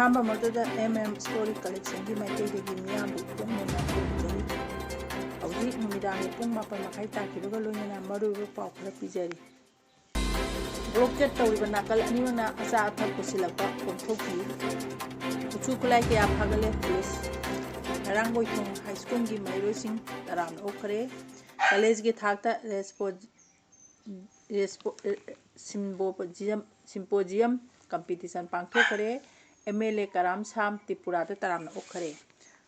ꯑꯍꯥꯟꯕꯃꯛꯇꯗ story ꯀꯂꯦꯛꯁꯟꯒꯤ ꯃꯥꯏꯀꯩꯗꯒꯤ ꯃꯤꯌꯥꯝꯕꯨ ꯄꯨꯛꯅꯤꯡ ꯊꯧꯒꯠꯆꯔꯤ꯫ ꯍꯧꯖꯤꯛ ꯅꯨꯃꯤꯗꯥꯡꯒꯤ ꯄꯨꯡ 7:30 ꯇꯥꯈꯤꯕꯒ ꯂꯣꯏꯅꯅ ꯃꯔꯨꯑꯣꯏꯕ ꯄꯥꯎ ꯈꯔ ꯄꯤꯖꯔꯤ꯫ ꯕ꯭ꯂꯣꯀꯦꯠ ꯇꯧꯔꯤꯕ ꯅꯥꯀꯜ ꯑꯅꯤꯃꯛꯅ ꯑꯆꯥ ꯑꯊꯛ ꯄꯨꯁꯤꯜꯂꯛꯄ ꯀꯣꯝꯊꯣꯛꯄꯤꯌꯨ꯫ ꯈꯨꯠꯁꯨ ꯈꯨꯠꯂꯥꯏ ꯀꯌꯥ ꯐꯥꯒꯠꯂꯦ ꯄꯨꯂꯤꯁ꯫ ꯉꯔꯥꯡ ꯍꯥꯏꯁ꯭ꯀꯨꯜꯒꯤ ꯃꯍꯩꯔꯣꯏꯁꯤꯡ 40ꯅ ꯑꯣꯛꯈ꯭ꯔꯦ꯫ ꯀꯣꯂꯦꯖꯒꯤ ꯊꯥꯛꯇ ꯁꯤꯝꯄꯣꯖꯤꯌꯝ ꯀꯝꯄꯤꯇꯤꯁꯟ ꯄꯥꯡꯊꯣꯛꯈ꯭ꯔꯦ꯫ MLA ꯀꯔꯥꯝ ꯁꯥꯝ ꯇ꯭ꯔꯤꯄꯨꯔꯥꯗ 40ꯅ ꯑꯣꯛꯈ꯭ꯔꯦ꯫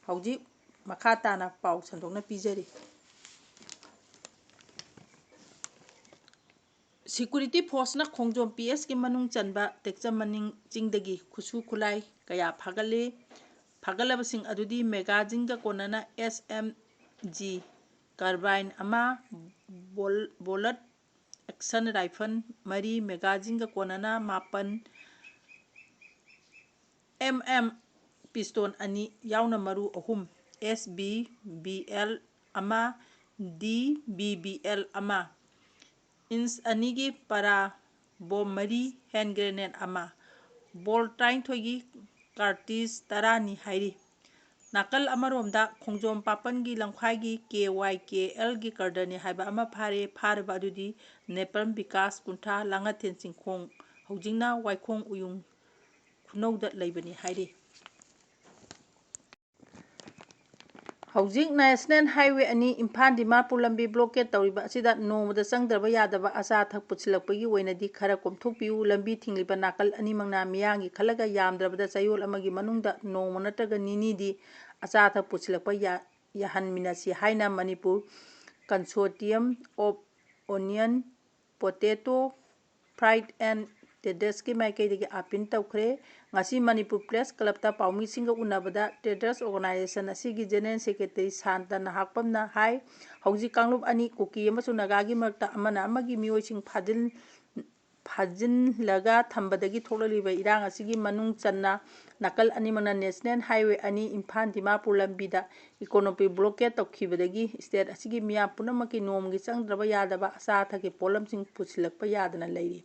ꯍꯧꯖꯤꯛ ꯃꯈꯥ ꯇꯥꯅ ꯄꯥꯎ ꯁꯟꯗꯣꯛꯅ ꯄꯤꯖꯔꯤ꯫ ꯁꯤꯀ꯭ꯌꯨꯔꯤꯇꯤ ꯐꯣꯔꯁꯅ ꯈꯣꯡꯖꯣꯝ PSꯒꯤ ꯃꯅꯨꯡ ꯆꯟꯕ ꯇꯦꯛꯆꯃꯅꯤꯡ ꯆꯤꯡꯗꯒꯤ ꯈꯨꯠꯁꯨ ꯈꯨꯠꯂꯥꯏ ꯀꯌꯥ ꯐꯥꯒꯠꯂꯤ꯫ ꯐꯥꯒꯠꯂꯕꯁꯤꯡ ꯑꯗꯨꯗꯤ ꯃꯦꯒꯥꯖꯤꯟꯒ ꯀꯣꯟꯅꯅ SMG ꯀꯥꯔꯕꯥꯏꯟ ꯑꯃ, ꯕꯣꯜꯠ ꯑꯦꯛꯁꯟ ꯔꯥꯏꯐꯜ 4, ꯃꯦꯒꯥꯖꯤꯟꯒ ꯀꯣꯟꯅꯅ 7, MM ꯄꯤꯁꯇꯣꯜ 2 ꯌꯥꯎꯅ ꯃꯔꯨ 3, SBBL 1, DBBL 1, ꯏꯟꯆ 2ꯒꯤ para bomb 4, hand grenade 1, bolt 19ꯒꯤ ꯀꯥꯔꯇ꯭ꯔꯤꯖ 10ꯅꯤ ꯍꯥꯏꯔꯤ꯫ ꯅꯥꯀꯜ ꯑꯃꯔꯣꯝꯗ ꯈꯣꯡꯖꯣꯝ ꯄꯥꯄꯟꯒꯤ ꯂꯝꯈꯥꯏꯒꯤ KYKLꯒꯤ ꯀꯗꯔꯅꯤ ꯍꯥꯏꯕ ꯑꯃ ꯐꯥꯔꯦ꯫ ꯐꯥꯔꯕ ꯑꯗꯨꯗꯤ ꯅꯦꯄꯜ ꯕꯤꯀꯥꯁ ꯀꯨꯟꯊ꯭ꯔꯥ ꯂꯥꯡꯉꯊꯦꯜ ꯆꯤꯡꯈꯣꯡ ꯍꯧꯖꯤꯛꯅ ꯋꯥꯏꯈꯣꯡ ꯎꯌꯨꯡ ꯈꯨꯅꯧꯗ ꯂꯩꯕꯅꯤ ꯍꯥꯏꯔꯤ꯫ ꯍꯧꯖꯤꯛ ꯅꯦꯁꯅꯦꯜ ꯍꯥꯏꯋꯦ 2 ꯏꯝꯐꯥꯜ ꯗꯤꯃꯥꯄꯨꯔ ꯂꯝꯕꯤ ꯕ꯭ꯂꯣꯀꯦꯠ ꯇꯧꯔꯤꯕ ꯑꯁꯤꯗ ꯅꯣꯡꯃꯗ ꯆꯪꯗ꯭ꯔꯕ ꯌꯥꯗꯕ ꯑꯆꯥ ꯑꯊꯛ ꯄꯨꯁꯤꯜꯂꯛꯄꯒꯤ ꯑꯣꯏꯅꯗꯤ ꯈꯔ ꯀꯣꯝꯊꯣꯛꯄꯤꯌꯨ꯫ ꯂꯝꯕꯤ ꯊꯤꯡꯂꯤꯕ ꯅꯥꯀꯜ ꯑꯅꯤꯃꯛꯅ ꯃꯤꯌꯥꯝꯒꯤ ꯈꯜꯂꯒ ꯌꯥꯝꯗ꯭ꯔꯕꯗ ꯆꯌꯣꯜ ꯑꯃꯒꯤ ꯃꯅꯨꯡꯗ ꯅꯣꯡꯃ ꯅꯠꯇ꯭ꯔꯒ ꯅꯤꯅꯤꯗꯤ ꯑꯆꯥ ꯑꯊꯛ ꯄꯨꯁꯤꯜꯂꯛꯄ ꯌꯥꯍꯟꯃꯤꯟꯅꯁꯤ ꯍꯥꯏꯅ Manipur consortium of onion, potato, fruit and ꯇ꯭ꯔꯦꯗꯔꯁꯀꯤ ꯃꯥꯏꯀꯩꯗꯒꯤ ꯑꯥꯄꯤꯜ ꯇꯧꯈ꯭ꯔꯦ꯫ ꯉꯁꯤ ꯃꯅꯤꯄꯨꯔ ꯄ꯭ꯔꯦꯁ ꯀ꯭ꯂꯕꯇ ꯄꯥꯎꯃꯤꯁꯤꯡꯒ ꯎꯟꯅꯕꯗ ꯇ꯭ꯔꯦꯗꯔꯁ ꯑꯣꯔꯒꯅꯥꯏꯖꯦꯁꯟ ꯑꯁꯤꯒꯤ ꯖꯦꯅꯔꯦꯜ ꯁꯦꯀ꯭ꯔꯦꯇꯔꯤ ꯁꯥꯟꯇ ꯅꯍꯥꯛꯄꯝꯅ ꯍꯥꯏ ꯍꯧꯖꯤꯛ ꯀꯥꯡꯂꯨꯞ ꯑꯅꯤ ꯀꯨꯀꯤ ꯑꯃꯁꯨꯡ ꯅꯥꯒꯥꯒꯤ ꯃꯔꯛꯇ ꯑꯃꯅ ꯑꯃꯒꯤ ꯃꯤꯑꯣꯏꯁꯤꯡ ꯐꯥꯖꯤꯜꯂꯒ ꯊꯝꯕꯗꯒꯤ ꯊꯣꯛꯂꯛꯂꯤꯕ ꯏꯔꯥꯡ ꯑꯁꯤꯒꯤ ꯃꯅꯨꯡ ꯆꯟꯅ ꯅꯥꯀꯜ ꯑꯅꯤꯃꯛꯅ ꯅꯦꯁꯅꯦꯜ ꯍꯥꯏꯋꯦ 2 ꯏꯝꯐꯥꯜ ꯗꯤꯃꯥꯄꯨꯔ ꯂꯝꯕꯤꯗ ꯏꯀꯣꯅꯣꯃꯤꯛ ꯕ꯭ꯂꯣꯀꯦꯠ ꯇꯧꯈꯤꯕꯗꯒꯤ ꯁ꯭ꯇꯦꯠ ꯑꯁꯤꯒꯤ ꯃꯤꯌꯥꯝ ꯄꯨꯝꯅꯃꯛꯀꯤ ꯅꯣꯡꯃꯒꯤ ꯆꯪꯗ꯭ꯔꯕ ꯌꯥꯗꯕ ꯑꯆꯥ ꯑꯊꯛꯀꯤ ꯄꯣꯠꯂꯝꯁꯤꯡ ꯄꯨꯁꯤꯜꯂꯛꯄ ꯌꯥꯗꯅ ꯂꯩꯔꯤ꯫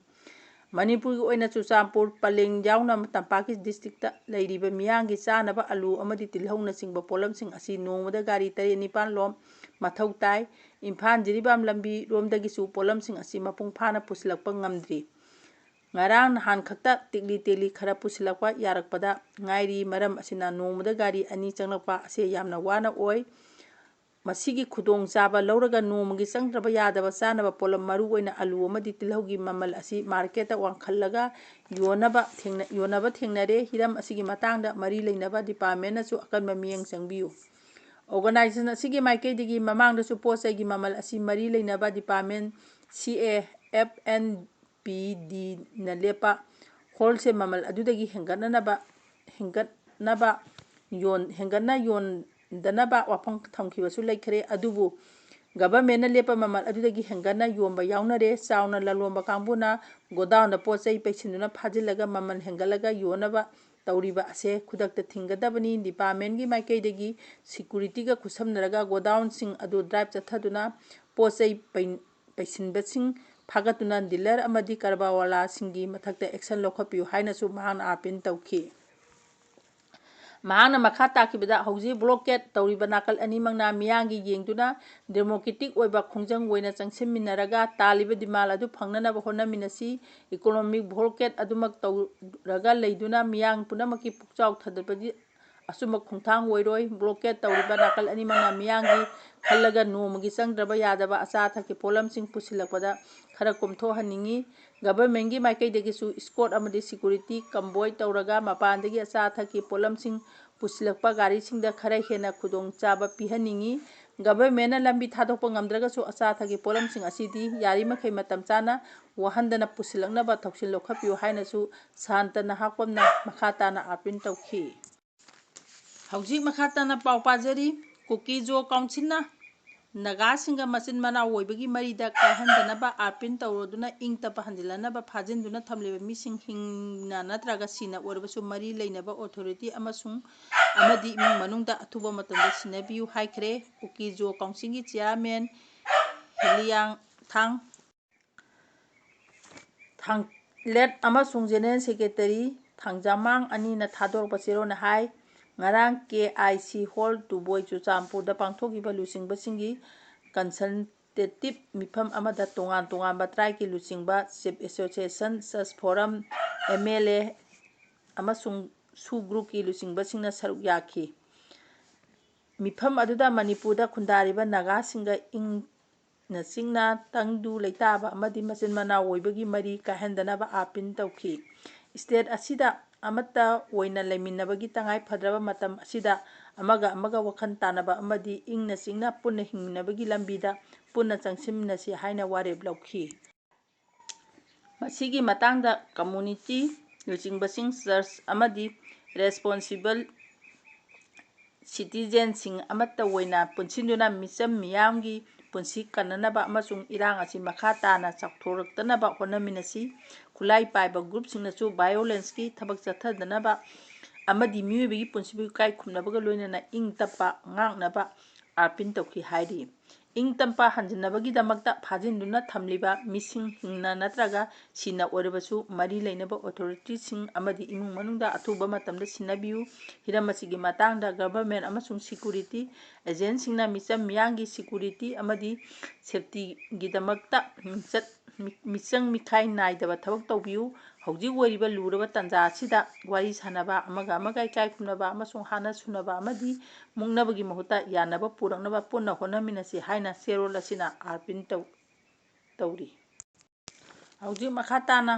ꯃꯅꯤꯄꯨꯔꯒꯤ ꯑꯣꯏꯅ ꯆꯨꯔꯆꯥꯟꯄꯨꯔ, ꯄꯂꯦꯡ ꯌꯥꯎꯅ ꯇꯝꯄꯥꯛꯀꯤ ꯗꯤꯁꯇ꯭ꯔꯤꯛꯇ ꯂꯩꯔꯤꯕ ꯃꯤꯌꯥꯝꯒꯤ ꯆꯥꯅꯕ ꯑꯂꯨ ꯑꯃꯗꯤ ꯇꯤꯜꯍꯧꯅꯆꯤꯡꯕ ꯄꯣꯠꯂꯝꯁꯤꯡ ꯑꯁꯤ ꯅꯣꯡꯃꯗ ꯒꯥꯔꯤ 8-9 ꯂꯣꯝ ꯃꯊꯧ ꯇꯥꯏ꯫ ꯏꯝꯐꯥꯜ-ꯖꯤꯔꯤꯕꯥꯝ ꯂꯝꯕꯤ ꯔꯣꯝꯗꯒꯤꯁꯨ ꯄꯣꯠꯂꯝꯁꯤꯡ ꯑꯁꯤ ꯃꯄꯨꯡ ꯐꯥꯅ ꯄꯨꯁꯤꯜꯂꯛꯄ ꯉꯝꯗ꯭ꯔꯤ꯫ ꯉꯔꯥꯡ ꯅꯍꯥꯟ ꯈꯛꯇ ꯇꯦꯛꯂꯤ ꯈꯔ ꯄꯨꯁꯤꯜꯂꯛꯄ ꯌꯥꯔꯛꯄꯗ ꯉꯥꯏꯔꯤ꯫ ꯃꯔꯝ ꯑꯁꯤꯅ ꯅꯣꯡꯃꯗ ꯒꯥꯔꯤ 2 ꯆꯪꯂꯛꯄ ꯑꯁꯤ ꯌꯥꯝꯅ ꯋꯥꯅ ꯑꯣꯏ꯫ ꯃꯁꯤꯒꯤ ꯈꯨꯗꯣꯡꯆꯥꯕ ꯂꯧꯔꯒ ꯅꯣꯡꯃꯒꯤ ꯆꯪꯗ꯭ꯔꯕ ꯌꯥꯗꯕ ꯆꯥꯅꯕ ꯄꯣꯠꯂꯝ ꯃꯔꯨꯑꯣꯏꯅ ꯑꯂꯨ ꯑꯃꯗꯤ ꯇꯤꯜꯍꯧꯒꯤ ꯃꯃꯜ ꯑꯁꯤ ꯃꯥꯔꯀꯦꯠꯇ ꯋꯥꯡꯈꯠꯂꯒ ꯌꯣꯟꯅꯕ ꯊꯦꯡꯅꯔꯦ꯫ ꯍꯤꯔꯝ ꯑꯁꯤꯒꯤ ꯃꯇꯥꯡꯗ ꯃꯔꯤ ꯂꯩꯅꯕ ꯗꯤꯄꯥꯔꯠꯃꯦꯟꯠꯅꯁꯨ ꯑꯀꯟꯕ ꯃꯤꯠꯌꯦꯡ ꯆꯪꯕꯤꯌꯨ꯫ ꯑꯣꯔꯒꯅꯥꯏꯖꯦꯁꯟ ꯑꯁꯤꯒꯤ ꯃꯥꯏꯀꯩꯗꯒꯤ ꯃꯃꯥꯡꯗꯁꯨ ꯄꯣꯠ ꯆꯩꯒꯤ ꯃꯃꯜ ꯑꯁꯤ ꯃꯔꯤ ꯂꯩꯅꯕ ꯗꯤꯄꯥꯔꯠꯃꯦꯟꯠ CAFNPDꯅ ꯂꯦꯞꯄ ꯍꯣꯜꯁꯦꯜ ꯃꯃꯜ ꯑꯗꯨꯗꯒꯤ ꯍꯦꯟꯒꯠꯅ ꯌꯣꯟꯗꯅꯕ ꯋꯥꯐꯝ ꯊꯝꯈꯤꯕꯁꯨ ꯂꯩꯈ꯭ꯔꯦ꯫ ꯑꯗꯨꯕꯨ ꯒꯚꯔꯟꯃꯦꯟꯠꯅ ꯂꯦꯞꯄ ꯃꯃꯜ ꯑꯗꯨꯗꯒꯤ ꯍꯦꯟꯒꯠꯅ ꯌꯣꯟꯕ ꯌꯥꯎꯅꯔꯦ꯫ ꯆꯥꯎꯅ ꯂꯂꯣꯟꯕ ꯀꯥꯡꯕꯨꯅ ꯒꯣꯗꯥꯎꯟꯗ ꯄꯣꯠ ꯆꯩ ꯄꯩꯁꯤꯟꯗꯨꯅ ꯐꯥꯖꯤꯜꯂꯒ ꯃꯃꯜ ꯍꯦꯟꯒꯠꯂꯒ ꯌꯣꯟꯅꯕ ꯇꯧꯔꯤꯕ ꯑꯁꯦ ꯈꯨꯗꯛꯇ ꯊꯤꯡꯒꯗꯕꯅꯤ꯫ ꯗꯤꯄꯥꯔꯠꯃꯦꯟꯠꯀꯤ ꯃꯥꯏꯀꯩꯗꯒꯤ ꯁꯤꯀ꯭ꯌꯨꯔꯤꯇꯤꯒ ꯈꯨꯠꯁꯝꯅꯔꯒ ꯒꯣꯗꯥꯎꯟꯁꯤꯡ ꯑꯗꯨ ꯗ꯭ꯔꯥꯏꯚ ꯆꯠꯊꯗꯨꯅ ꯄꯣꯠ ꯆꯩ ꯄꯩꯁꯤꯟꯕꯁꯤꯡ ꯐꯥꯒꯠꯇꯨꯅ ꯗꯤꯂꯔ ꯑꯃꯗꯤ ꯀꯔꯕꯥꯔꯋꯥꯂꯥꯁꯤꯡꯒꯤ ꯃꯊꯛꯇ ꯑꯦꯛꯁꯟ ꯂꯧꯈꯠꯄꯤꯌꯨ ꯍꯥꯏꯅꯁꯨ ꯃꯍꯥꯛꯅ ꯑꯥꯄꯤꯜ ꯇꯧꯈꯤ꯫ ꯃꯍꯥꯛꯅ ꯃꯈꯥ ꯇꯥꯛꯈꯤꯕꯗ ꯍꯧꯖꯤꯛ ꯕ꯭ꯂꯣꯀꯦꯠ ꯇꯧꯔꯤꯕ ꯅꯥꯀꯜ ꯑꯅꯤꯃꯛꯅ ꯃꯤꯌꯥꯝꯒꯤ ꯌꯦꯡꯗꯨꯅ ꯗꯦꯃꯣꯀ꯭ꯔꯦꯇꯤꯛ ꯑꯣꯏꯕ ꯈꯣꯡꯖꯪ ꯑꯣꯏꯅ ꯆꯪꯁꯤꯟꯃꯤꯟꯅꯔꯒ ꯇꯥꯜꯂꯤꯕ ꯗꯤꯃꯥꯟ ꯑꯗꯨ ꯐꯪꯅꯅꯕ ꯍꯣꯠꯅꯃꯤꯟꯅꯁꯤ꯫ ꯏꯀꯣꯅꯣꯃꯤꯛ ꯕ꯭ꯂꯣꯀꯦꯠ ꯑꯗꯨꯃꯛ ꯇꯧꯔꯒ ꯂꯩꯗꯨꯅ ꯃꯤꯌꯥꯝ ꯄꯨꯝꯅꯃꯛꯀꯤ ꯄꯨꯛꯆꯥꯎ ꯊꯥꯗꯠꯄꯗꯤ ꯑꯆꯨꯝꯕ ꯈꯣꯡꯊꯥꯡ ꯑꯣꯏꯔꯣꯏ꯫ ꯕ꯭ꯂꯣꯀꯦꯠ ꯇꯧꯔꯤꯕ ꯅꯥꯀꯜ ꯑꯅꯤꯃꯛꯅ ꯃꯤꯌꯥꯝꯒꯤ ꯈꯜꯂꯒ ꯅꯣꯡꯃꯒꯤ ꯆꯪꯗ꯭ꯔꯕ ꯌꯥꯗꯕ ꯑꯆꯥ ꯑꯊꯛꯀꯤ ꯄꯣꯠꯂꯝꯁꯤꯡ ꯄꯨꯁꯤꯜꯂꯛꯄꯗ ꯈꯔ ꯀꯣꯝꯊꯣꯛꯍꯟꯅꯤꯡꯉꯤ꯫ ꯒꯚꯔꯟꯃꯦꯟꯠꯀꯤ ꯃꯥꯏꯀꯩꯗꯒꯤꯁꯨ ꯏꯁꯀꯣꯔꯠ ꯑꯃꯗꯤ ꯁꯤꯀ꯭ꯌꯨꯔꯤꯇꯤ ꯀꯝꯕꯣꯏ ꯇꯧꯔꯒ ꯃꯄꯥꯟꯗꯒꯤ ꯑꯆꯥ ꯑꯊꯛꯀꯤ ꯄꯣꯠꯂꯝꯁꯤꯡ ꯄꯨꯁꯤꯜꯂꯛꯄ ꯒꯥꯔꯤꯁꯤꯡꯗ ꯈꯔ ꯍꯦꯟꯅ ꯈꯨꯗꯣꯡꯆꯥꯕ ꯄꯤꯍꯟꯅꯤꯡꯉꯤ꯫ ꯒꯚꯔꯟꯃꯦꯟꯠꯅ ꯂꯝꯕꯤ ꯊꯥꯗꯣꯛꯄ ꯉꯝꯗ꯭ꯔꯒꯁꯨ ꯑꯆꯥ ꯑꯊꯛꯀꯤ ꯄꯣꯠꯂꯝꯁꯤꯡ ꯑꯁꯤꯗꯤ ꯌꯥꯔꯤꯃꯈꯩ ꯃꯇꯝ ꯆꯥꯅ ꯋꯥꯍꯟꯗꯅ ꯄꯨꯁꯤꯜꯂꯛꯅꯕ ꯊꯧꯁꯤꯜ ꯂꯧꯈꯠꯄꯤꯌꯨ ꯍꯥꯏꯅꯁꯨ ꯁꯥꯟꯇ ꯅꯍꯥꯛꯄꯝꯅ ꯃꯈꯥ ꯇꯥꯅ ꯑꯥꯄꯤꯜ ꯇꯧꯈꯤ꯫ ꯍꯧꯖꯤꯛ ꯃꯈꯥ ꯇꯥꯅ ꯄꯥꯎ ꯄꯥꯖꯔꯤ꯫ ꯀꯨꯀꯤ ꯖꯣ ꯀꯥꯎꯟꯁꯤꯜꯅ ꯅꯥꯒꯥꯁꯤꯡꯒ ꯃꯆꯤꯟ ꯃꯅꯥꯎ ꯑꯣꯏꯕꯒꯤ ꯃꯔꯤꯗ ꯀꯥꯏꯍꯟꯗꯅꯕ ꯑꯥꯄꯤꯜ ꯇꯧꯔꯗꯨꯅ ꯏꯪ ꯇꯞꯄ ꯍꯟꯖꯤꯜꯍꯟꯅꯕ ꯐꯥꯖꯤꯟꯗꯨꯅ ꯊꯝꯂꯤꯕ ꯃꯤꯁꯤꯡ ꯍꯤꯡꯅ ꯅꯠꯇ꯭ꯔꯒ ꯁꯤꯅ ꯑꯣꯏꯔꯕꯁꯨ ꯃꯔꯤ ꯂꯩꯅꯕ ꯑꯣꯊꯣꯔꯤꯇꯤ ꯑꯃꯗꯤ ꯏꯃꯨꯡ ꯃꯅꯨꯡꯗ ꯑꯊꯨꯕ ꯃꯇꯝꯗ ꯁꯤꯟꯅꯕꯤꯌꯨ ꯍꯥꯏꯈ꯭ꯔꯦ꯫ ꯀꯨꯀꯤ ꯖꯣ ꯀꯥꯎꯟꯁꯤꯜꯒꯤ ꯆꯦꯌꯔꯃꯦꯟ ꯍꯦꯂꯤꯌꯥꯡꯊꯥꯡ ꯂꯦꯠ ꯑꯃꯁꯨꯡ ꯖꯦꯅꯔꯦꯜ ꯁꯦꯀ꯭ꯔꯦꯇꯔꯤ ꯊꯥꯡꯖꯥꯃꯥꯡ ꯑꯅꯤꯅ ꯊꯥꯗꯣꯔꯛꯄ ꯆꯦꯔꯣꯜꯅ ꯍꯥꯏ ꯉꯔꯥꯡ KIC ꯍꯣꯜ ꯇꯨꯕꯣꯏ ꯆꯨꯔꯆꯥꯟꯄꯨꯔꯗ ꯄꯥꯡꯊꯣꯛꯈꯤꯕ ꯂꯨꯆꯤꯡꯕꯁꯤꯡꯒꯤ ꯀꯟꯁꯜꯇꯦꯇꯤꯕ ꯃꯤꯐꯝ ꯑꯃꯗ ꯇꯣꯉꯥꯟ ꯇꯣꯉꯥꯟꯕ ꯇ꯭ꯔꯥꯏꯕꯀꯤ ꯂꯨꯆꯤꯡꯕ, chief association, just form, MLA ꯑꯃꯁꯨꯡ ꯁꯨ ꯒ꯭ꯔꯨꯞꯀꯤ ꯂꯨꯆꯤꯡꯕꯁꯤꯡꯅ ꯁꯔꯨꯛ ꯌꯥꯈꯤ꯫ ꯃꯤꯐꯝ ꯑꯗꯨꯗ ꯃꯅꯤꯄꯨꯔꯗ ꯈꯨꯟꯗꯥꯔꯤꯕ ꯅꯥꯒꯥꯁꯤꯡꯒ ꯏꯪꯅ ꯆꯤꯛꯅ ꯇꯪꯗꯨ ꯂꯩꯇꯥꯕ ꯑꯃꯗꯤ ꯃꯆꯤꯟ ꯃꯅꯥꯎ ꯑꯣꯏꯕꯒꯤ ꯃꯔꯤ ꯀꯥꯏꯍꯟꯗꯅꯕ ꯑꯥꯄꯤꯜ ꯇꯧꯈꯤ꯫ ꯁ꯭ꯇꯦꯠ ꯑꯁꯤꯗ ꯑꯃꯠꯇ ꯑꯣꯏꯅ ꯂꯩꯃꯤꯟꯅꯕꯒꯤ ꯇꯉꯥꯏꯐꯗ꯭ꯔꯕ ꯃꯇꯝ ꯑꯁꯤꯗ ꯑꯃꯒ ꯑꯃꯒ ꯋꯥꯈꯜ ꯇꯥꯟꯅꯕ ꯑꯃꯗꯤ ꯏꯪꯅ ꯆꯤꯛꯅ ꯄꯨꯟꯅ ꯍꯤꯡꯃꯤꯟꯅꯕꯒꯤ ꯂꯝꯕꯤꯗ ꯄꯨꯟꯅ ꯆꯪꯁꯤꯟꯃꯤꯟꯅꯁꯤ ꯍꯥꯏꯅ ꯋꯥꯔꯦꯞ ꯂꯧꯈꯤ꯫ ꯃꯁꯤꯒꯤ ꯃꯇꯥꯡꯗ ꯀꯝꯃ꯭ꯌꯨꯅꯤꯇꯤ ꯂꯨꯆꯤꯡꯕꯁꯤꯡ, ꯆꯔꯆ ꯑꯃꯗꯤ ꯔꯦꯁꯄꯣꯟꯁꯤꯕꯜ ꯁꯤꯇꯤꯖꯦꯟꯁꯤꯡ ꯑꯃꯠꯇ ꯑꯣꯏꯅ ꯄꯨꯟꯁꯤꯟꯗꯨꯅ ꯃꯤꯆꯝ ꯃꯤꯌꯥꯝꯒꯤ ꯄꯨꯟꯁꯤ ꯀꯟꯅꯅꯕ ꯑꯃꯁꯨꯡ ꯏꯔꯥꯡ ꯑꯁꯤ ꯃꯈꯥ ꯇꯥꯅ ꯆꯥꯎꯊꯣꯔꯛꯇꯅꯕ ꯍꯣꯠꯅꯃꯤꯟꯅꯁꯤ꯫ ꯈꯨꯠꯂꯥꯏ ꯄꯥꯏꯕ ꯒ꯭ꯔꯨꯞꯁꯤꯡꯅꯁꯨ ꯚꯥꯏꯑꯣꯂꯦꯟꯁꯀꯤ ꯊꯕꯛ ꯆꯠꯊꯗꯅꯕ ꯑꯃꯗꯤ ꯃꯤꯑꯣꯏꯕꯒꯤ ꯄꯨꯟꯁꯤꯕꯨ ꯏꯀꯥꯏ ꯈꯨꯝꯅꯕꯒ ꯂꯣꯏꯅꯅ ꯏꯪ ꯇꯞꯄ ꯉꯥꯛꯅꯕ ꯑꯥꯄꯤꯜ ꯇꯧꯈꯤ ꯍꯥꯏꯔꯤ꯫ ꯏꯪ ꯇꯞꯄ ꯍꯟꯖꯤꯟꯅꯕꯒꯤꯗꯃꯛꯇ ꯐꯥꯖꯤꯟꯗꯨꯅ ꯊꯝꯂꯤꯕ ꯃꯤꯁꯤꯡ ꯍꯤꯡꯅ ꯅꯠꯇ꯭ꯔꯒ ꯁꯤꯅ ꯑꯣꯏꯔꯕꯁꯨ ꯃꯔꯤ ꯂꯩꯅꯕ ꯑꯣꯊꯣꯔꯤꯇꯤꯁꯤꯡ ꯑꯃꯗꯤ ꯏꯃꯨꯡ ꯃꯅꯨꯡꯗ ꯑꯊꯨꯕ ꯃꯇꯝꯗ ꯁꯤꯟꯅꯕꯤꯌꯨ꯫ ꯍꯤꯔꯝ ꯑꯁꯤꯒꯤ ꯃꯇꯥꯡꯗ ꯒꯚꯔꯟꯃꯦꯟꯠ ꯑꯃꯁꯨꯡ ꯁꯦꯀ꯭ꯌꯨꯔꯤꯇꯤ ꯑꯦꯖꯦꯟꯁꯤꯁꯤꯡꯅ ꯃꯤꯆꯝ ꯃꯤꯌꯥꯝꯒꯤ ꯁꯦꯀ꯭ꯌꯨꯔꯤꯇꯤ ꯑꯃꯗꯤ ꯁꯦꯐꯇꯤꯒꯤꯗꯃꯛꯇ ꯃꯤꯆꯪ ꯃꯤꯈꯥꯏ ꯅꯥꯏꯗꯕ ꯊꯕꯛ ꯇꯧꯕꯤꯌꯨ꯫ ꯍꯧꯖꯤꯛ ꯑꯣꯏꯔꯤꯕ ꯂꯨꯔꯕ ꯇꯥꯟꯖꯥ ꯑꯁꯤꯗ ꯋꯥꯔꯤ ꯁꯥꯅꯕ, ꯑꯃꯒ ꯑꯃꯒ ꯏꯀꯥꯏ ꯈꯨꯝꯅꯕ ꯑꯃꯁꯨꯡ ꯍꯥꯠꯅ ꯁꯨꯅꯕ ꯑꯃꯗꯤ ꯃꯨꯛꯅꯕꯒꯤ ꯃꯍꯨꯠꯇ ꯌꯥꯅꯕ ꯄꯨꯔꯛꯅꯕ ꯄꯨꯟꯅ ꯍꯣꯠꯅꯃꯤꯟꯅꯁꯤ ꯍꯥꯏꯅ ꯆꯦꯔꯣꯜ ꯑꯁꯤꯅ ꯑꯥꯄꯤꯜ ꯇꯧꯔꯤ꯫ ꯍꯧꯖꯤꯛ ꯃꯈꯥ ꯇꯥꯅ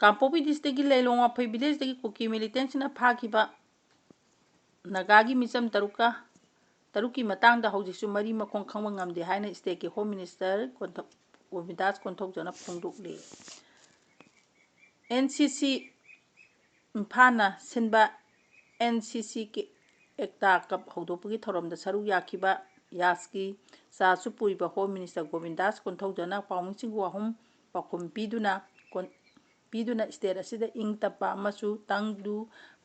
ꯀꯥꯡꯄꯣꯛꯄꯤ ꯗꯤꯁꯇ꯭ꯔꯤꯛꯀꯤ ꯂꯩꯂꯣꯡ ꯋꯥꯐꯩ ꯚꯤꯂꯦꯖꯗꯒꯤ ꯀꯨꯀꯤ ꯃꯤꯂꯤꯇꯦꯟꯠꯁꯤꯡꯅ ꯐꯥꯈꯤꯕ ꯅꯥꯒꯥꯒꯤ ꯃꯤꯆꯝ ꯇꯔꯨꯛꯀꯤ ꯃꯇꯥꯡꯗ ꯍꯧꯖꯤꯛꯁꯨ ꯃꯔꯤ ꯃꯈꯣꯡ ꯈꯪꯕ ꯉꯝꯗꯦ ꯍꯥꯏꯅ ꯁ꯭ꯇꯦꯠꯀꯤ ꯍꯣꯝ ꯃꯤꯅꯤꯁꯇꯔ ꯒꯣꯕꯤꯟꯗꯥꯁ ꯀꯣꯟꯊꯧꯖꯝꯅ ꯐꯣꯡꯗꯣꯛꯂꯤ꯫ NCC ꯏꯝꯐꯥꯜꯅ ꯁꯤꯟꯕ NCC ꯑꯦꯛꯇꯥ ꯀꯞ ꯍꯧꯗꯣꯛꯄꯒꯤ ꯊꯧꯔꯝꯗ ꯁꯔꯨꯛ ꯌꯥꯈꯤꯕ ꯌꯥꯁꯀꯤ ꯆꯥꯔꯖꯁꯨ ꯄꯨꯔꯤꯕ ꯍꯣꯝ ꯃꯤꯅꯤꯁꯇꯔ ꯒꯣꯕꯤꯟꯗꯥꯁ ꯀꯣꯟꯊꯧꯖꯝꯅ ꯄꯥꯎꯃꯤꯁꯤꯡꯕꯨ ꯄꯥꯎꯈꯨꯝ ꯄꯤꯗꯨꯅ ꯁ꯭ꯇꯦꯠ ꯑꯁꯤꯗ ꯏꯪ ꯇꯞꯄ ꯑꯃꯁꯨꯡ ꯇꯪꯗꯨ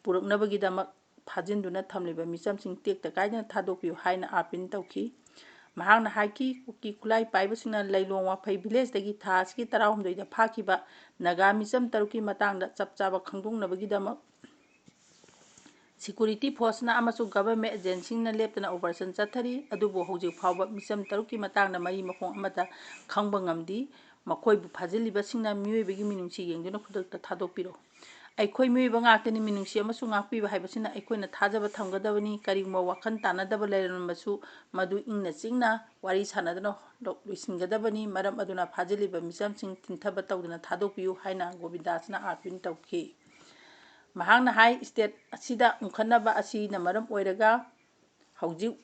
ꯄꯨꯔꯛꯅꯕꯒꯤꯗꯃꯛ ꯐꯥꯖꯤꯟꯗꯨꯅ ꯊꯝꯂꯤꯕ ꯃꯤꯆꯝꯁꯤꯡ ꯇꯦꯛꯇ ꯀꯥꯏꯗꯅ ꯊꯥꯗꯣꯛꯄꯤꯌꯨ ꯍꯥꯏꯅ ꯑꯥꯄꯤꯜ ꯇꯧꯈꯤ꯫ ꯃꯍꯥꯛꯅ ꯍꯥꯏꯈꯤ ꯀꯨꯀꯤ ꯈꯨꯠꯂꯥꯏ ꯄꯥꯏꯕꯁꯤꯡꯅ ꯂꯩꯂꯣꯡ ꯋꯥꯐꯩ ꯚꯤꯂꯦꯖꯗꯒꯤ ꯊꯥ ꯑꯁꯤꯒꯤ 18ꯗ ꯐꯥꯈꯤꯕ ꯅꯥꯒꯥ ꯃꯤꯆꯝ ꯇꯔꯨꯛꯀꯤ ꯃꯇꯥꯡꯗ ꯆꯞ ꯆꯥꯕ ꯈꯪꯗꯣꯛꯅꯕꯒꯤꯗꯃꯛ ꯁꯦꯀ꯭ꯌꯨꯔꯤꯇꯤ ꯐꯣꯔꯁꯅ ꯑꯃꯁꯨꯡ ꯒꯚꯔꯟꯃꯦꯟꯠ ꯑꯦꯖꯦꯟꯁꯤꯁꯤꯡꯅ ꯂꯦꯞꯇꯅ ꯑꯣꯄꯔꯦꯁꯟ ꯆꯠꯊꯔꯤ꯫ ꯑꯗꯨꯕꯨ ꯍꯧꯖꯤꯛ ꯐꯥꯎꯕ ꯃꯤꯆꯝ ꯇꯔꯨꯛꯀꯤ ꯃꯇꯥꯡꯗ ꯃꯔꯤ ꯃꯈꯣꯡ ꯑꯃꯠꯇ ꯈꯪꯕ ꯉꯝꯗꯦ꯫ ꯃꯈꯣꯏꯕꯨ ꯐꯥꯖꯤꯜꯂꯤꯕꯁꯤꯡꯅ ꯃꯤꯑꯣꯏꯕꯒꯤ ꯃꯤꯅꯨꯡꯁꯤ ꯌꯦꯡꯗꯨꯅ ꯈꯨꯗꯛꯇ ꯊꯥꯗꯣꯛꯄꯤꯔꯛꯎ꯫ ꯑꯩꯈꯣꯏ ꯃꯤꯑꯣꯏꯕ ꯉꯥꯛꯇꯅꯤ꯫ ꯃꯤꯅꯨꯡꯁꯤ ꯑꯃꯁꯨꯡ ꯉꯥꯛꯄꯤꯕ ꯍꯥꯏꯕꯁꯤꯅ ꯑꯩꯈꯣꯏꯅ ꯊꯥꯖꯕ ꯊꯝꯒꯗꯕꯅꯤ꯫ ꯀꯔꯤꯒꯨꯝꯕ ꯋꯥꯈꯜ ꯇꯥꯟꯅꯗꯕ ꯂꯩꯔꯝꯂꯕꯁꯨ ꯃꯗꯨ ꯏꯪꯅ ꯆꯤꯛꯅ ꯋꯥꯔꯤ ꯁꯥꯅꯗꯨꯅ ꯂꯣꯏꯁꯤꯟꯒꯗꯕꯅꯤ꯫ ꯃꯔꯝ ꯑꯗꯨꯅ ꯐꯥꯖꯤꯜꯂꯤꯕ ꯃꯤꯆꯝꯁꯤꯡ ꯊꯤꯡꯊꯕ ꯇꯧꯗꯅ ꯊꯥꯗꯣꯛꯄꯤꯌꯨ ꯍꯥꯏꯅ ꯒꯣꯕꯤꯟꯗꯥꯁꯅ ꯑꯥꯄꯤꯜ ꯇꯧꯈꯤ꯫ ꯃꯍꯥꯛꯅ ꯍꯥꯏ ꯁ꯭ꯇꯦꯠ ꯑꯁꯤꯗ ꯎꯪꯈꯠꯅꯕ ꯑꯁꯤꯅ ꯃꯔꯝ ꯑꯣꯏꯔꯒ ꯍꯧꯖꯤꯛ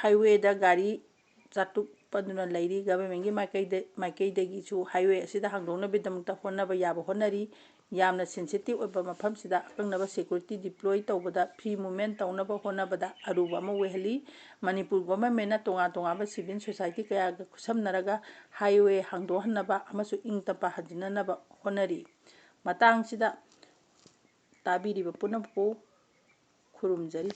ꯍꯥꯏꯋꯦꯗ ꯒꯥꯔꯤ ꯆꯥꯇꯨꯞꯄꯗꯨꯅ ꯂꯩꯔꯤ꯫ ꯒꯚꯔꯟꯃꯦꯟꯠꯀꯤ ꯃꯥꯏꯀꯩꯗꯒꯤꯁꯨ ꯍꯥꯏꯋꯦ ꯑꯁꯤꯗ ꯍꯥꯡꯗꯣꯛꯅꯕꯒꯤꯗꯃꯛꯇ ꯍꯣꯠꯅꯕ ꯌꯥꯕ ꯍꯣꯠꯅꯔꯤ꯫ ꯌꯥꯝꯅ ꯁꯦꯟꯁꯤꯇꯤꯚ ꯑꯣꯏꯕ ꯃꯐꯝꯁꯤꯗ ꯑꯀꯛꯅꯕ ꯁꯦꯀ꯭ꯌꯨꯔꯤꯇꯤ ꯗꯤꯄ꯭ꯂꯣꯏ ꯇꯧꯕꯗ ꯐ꯭ꯔꯤ ꯃꯨꯚꯃꯦꯟꯠ ꯇꯧꯅꯕ ꯍꯣꯠꯅꯕꯗ ꯑꯔꯨꯕ ꯑꯃ ꯑꯣꯏꯍꯜꯂꯤ꯫ ꯃꯅꯤꯄꯨꯔ ꯒꯚꯔꯟꯃꯦꯟꯠꯅ ꯇꯣꯉꯥꯟ ꯇꯣꯉꯥꯟꯕ ꯁꯤꯚꯤꯜ ꯁꯣꯁꯥꯏꯇꯤ ꯀꯌꯥꯒ ꯈꯨꯠꯁꯝꯅꯔꯒ ꯍꯥꯏꯋꯦ ꯍꯥꯡꯗꯣꯛꯍꯟꯅꯕ ꯑꯃꯁꯨꯡ ꯏꯪ ꯇꯞꯄ ꯍꯟꯖꯤꯟꯅꯅꯕ ꯍꯣꯠꯅꯔꯤ꯫ ꯃꯇꯥꯡꯁꯤꯗ ꯇꯥꯕꯤꯔꯤꯕ ꯄꯨꯝꯅꯃꯛꯄꯨ ꯈꯨꯔꯨꯝꯖꯔꯤ꯫